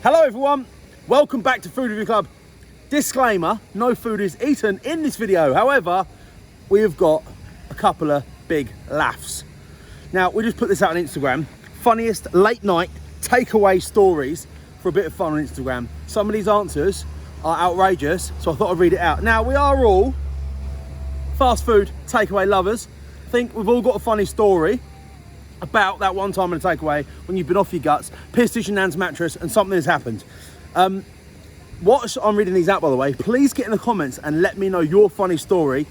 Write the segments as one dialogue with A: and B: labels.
A: Hello everyone, welcome back to Food Review Club. Disclaimer, no food is eaten in this video. However, we have got a couple of big laughs. Now, we just put this out on Instagram. Funniest late night takeaway stories for a bit of fun on Instagram. Some of these answers are outrageous, so I thought I'd read it out. Now, we are all fast food takeaway lovers. I think we've all got a funny story about that one time in a takeaway when you've been off your guts, pissed at your nan's mattress and something has happened. Whilst I'm reading these out, by the way, please get in the comments and let me know your funny story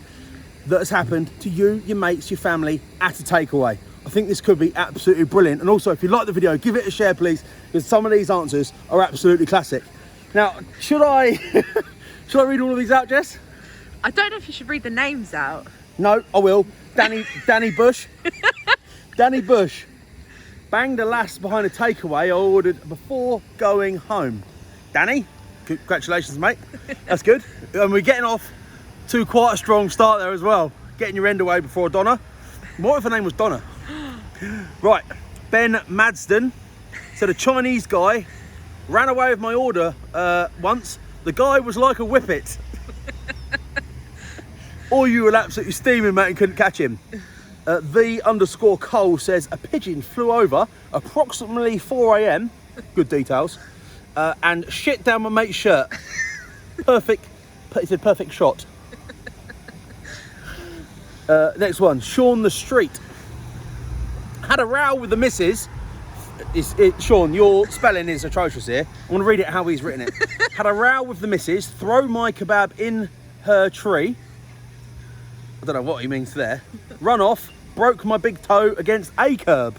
A: that has happened to you, your mates, your family at a takeaway. I think this could be absolutely brilliant. And also, if you like the video, give it a share, please, because some of these answers are absolutely classic. Now, should I read all of these out, Jess?
B: I don't know if you should read the names out.
A: No, I will. Danny Bush. Danny Bush banged a lass behind a takeaway I ordered before going home. Danny, congratulations, mate. That's good. And we're getting off to quite a strong start there as well. Getting your end away before Donna. What if her name was Donna? Right, Ben Madsden said a Chinese guy ran away with my order once. The guy was like a whippet. Or you were absolutely steaming, mate, and couldn't catch him. The_Cole says a pigeon flew over approximately 4 AM, good details, and shit down my mate's shirt. Perfect, he said perfect shot. Next one, Sean the Street. Had a row with the missus. Sean, your spelling is atrocious here. I'm going to read it how he's written it. Had a row with the missus, throw my kebab in her tree. I don't know what he means there. Run off, broke my big toe against a curb.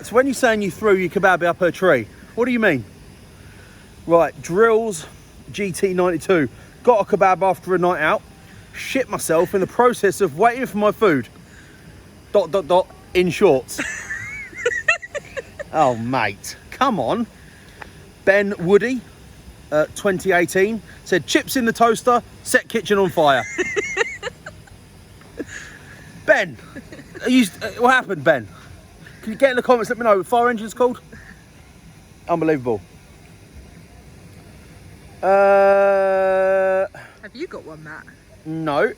A: So when you're saying you threw your kebab up her tree, what do you mean? Right, Drills GT92. Got a kebab after a night out. Shit myself in the process of waiting for my food. ... in shorts. Oh, mate, come on. Ben Woody, 2018, said chips in the toaster, set kitchen on fire. Ben, what happened, Ben? Can you get in the comments, let me know what fire engine's called? Unbelievable.
B: Have you got one, Matt?
A: No.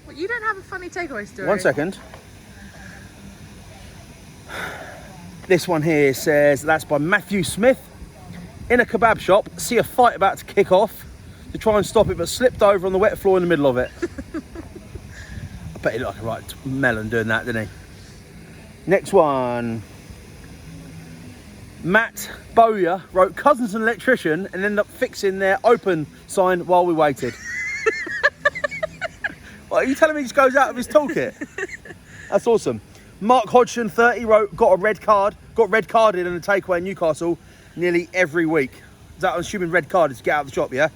B: Well, you don't have a funny takeaway story.
A: 1 second. This one here says, that's by Matthew Smith. In a kebab shop, see a fight about to kick off to try and stop it, but slipped over on the wet floor in the middle of it. I bet he looked like a right melon doing that, didn't he? Next one. Matt Bowyer wrote cousin's an electrician and ended up fixing their open sign while we waited. What, are you telling me he just goes out of his toolkit? That's awesome. Mark Hodgson, 30, wrote, got red carded in a takeaway in Newcastle nearly every week. Is that, I'm assuming red card is to get out of the shop, yeah?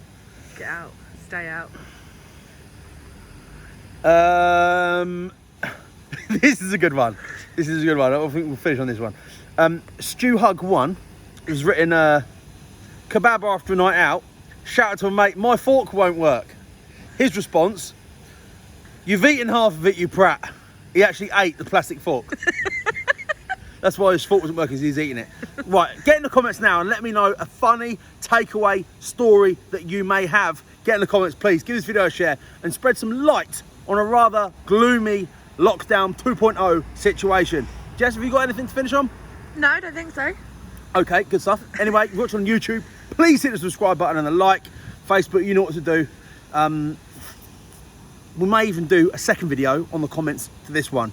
B: Get out, stay out.
A: This is a good one. I think we'll finish on this one. Stew Hug 1 was written, kebab after a night out. Shout out to a mate, my fork won't work. His response, you've eaten half of it, you prat. He actually ate the plastic fork. That's why his fork wasn't working, he's eating it. Right, get in the comments now and let me know a funny takeaway story that you may have. Get in the comments, please. Give this video a share and spread some light on a rather gloomy lockdown 2.0 situation. Jess, have you got anything to finish on?
B: No, I don't think so.
A: Okay, good stuff. Anyway, you're watching on YouTube. Please hit the subscribe button and the like. Facebook, you know what to do. We may even do a second video on the comments to this one.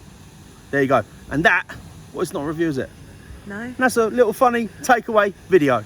A: There you go. And that, well, it's not a review, is it?
B: No.
A: And that's a little funny takeaway video.